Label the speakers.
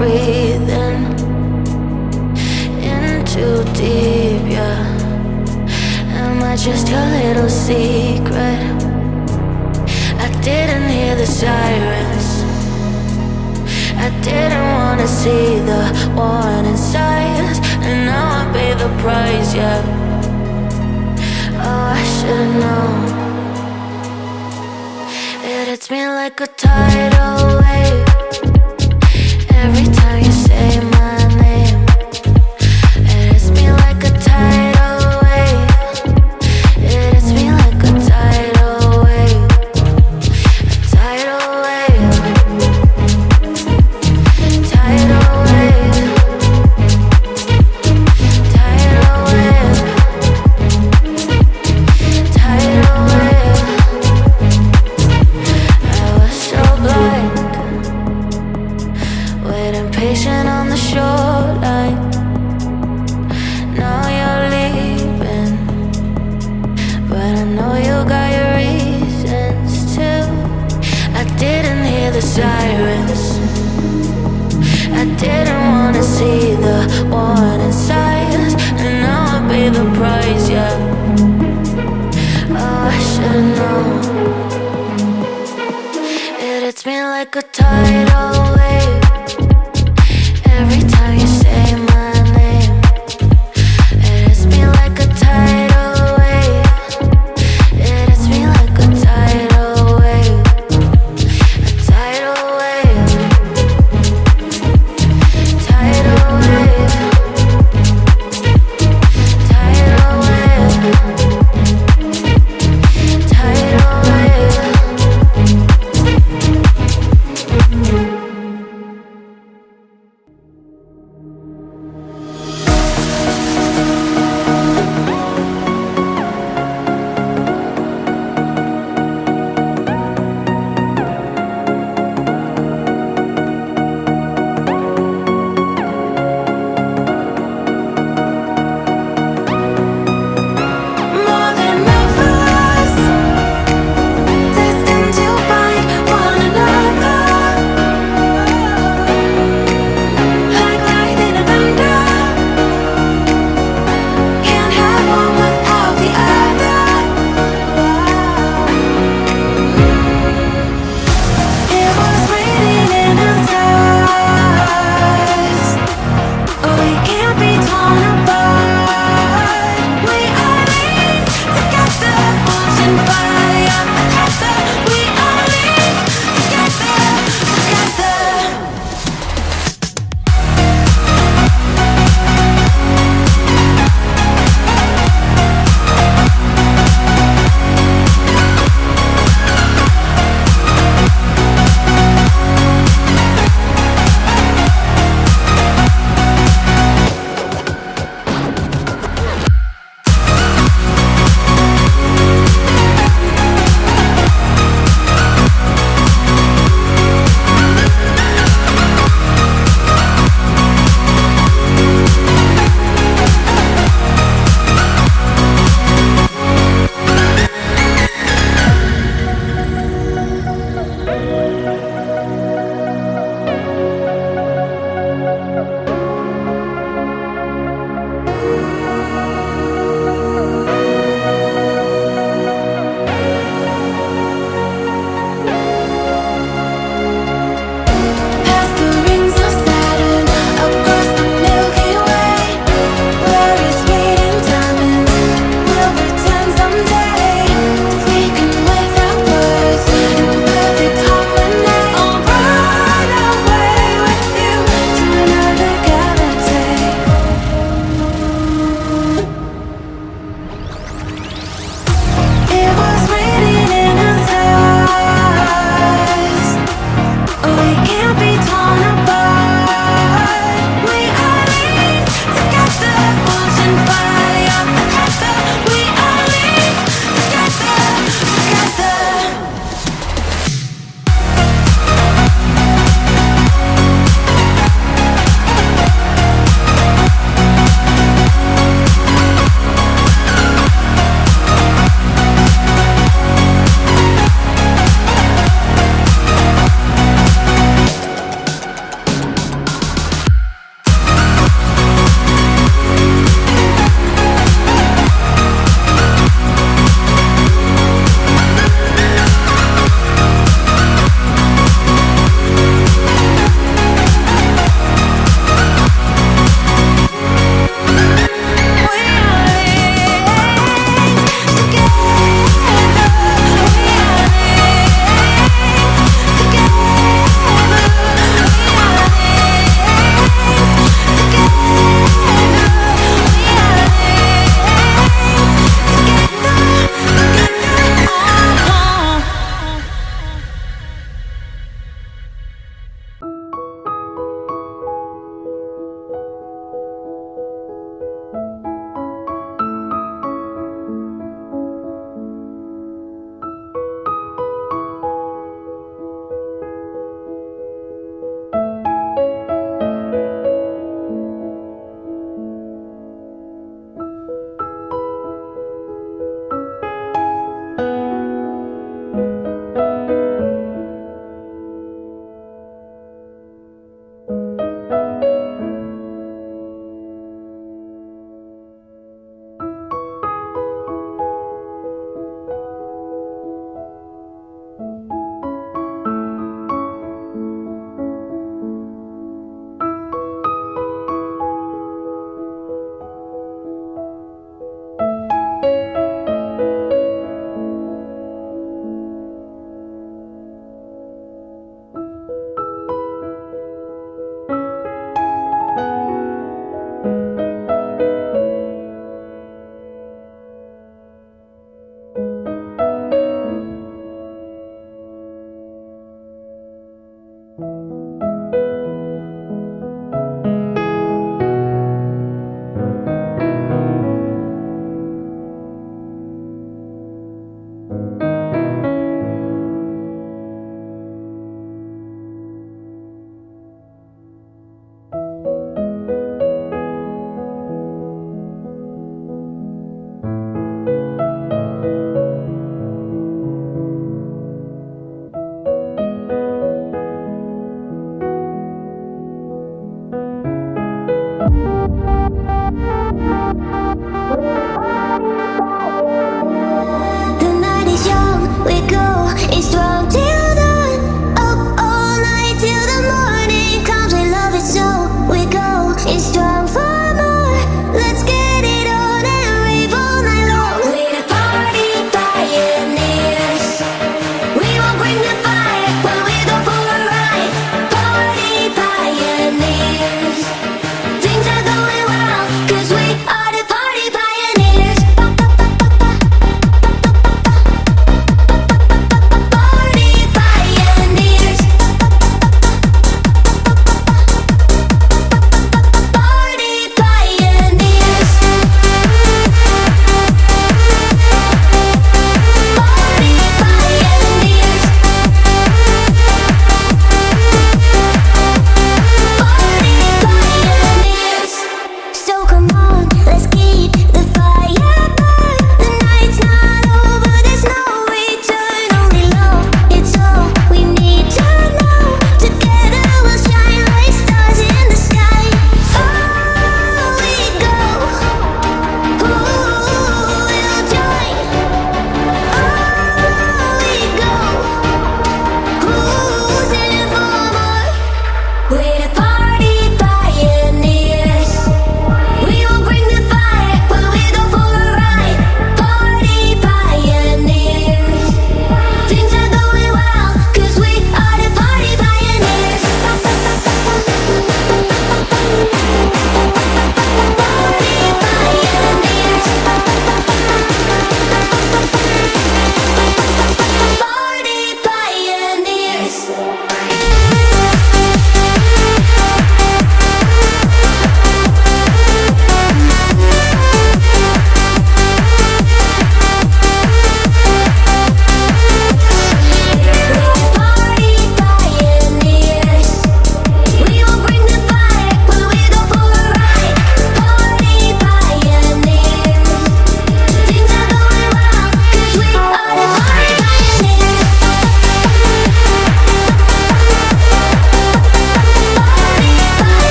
Speaker 1: breathing in too deep, yeah. Am I just your little secret? I didn't hear the sirens, I didn't wanna see the warning signs, and now I pay the price, yeah. Oh, I should've known. It hits me like a tidal wave every time you say my name. It hits me like a tidal wave. It hits me like a tidal wave. A tidal wave. Tidal wave. Tidal wave. Tidal wave. I was so blind, waiting patient on the shoreline. Now you're leaving, but I know you got your reasons too. I didn't hear the sirens, I didn't wanna see the warning signs, and now I pay the price, yeah. Oh, I should've known. It hits me like a tidal wave every time you say my name. It hits me like a tidal wave. It hits me like a tidal wave. A tidal wave. Tidal wave. Tidal wave. Tidal wave. More than lovers, destined to find one another. Like lightning and thunder, can't have one without the other. It was raining in the skies. We can't be torn apart. We are linked together, forging fire.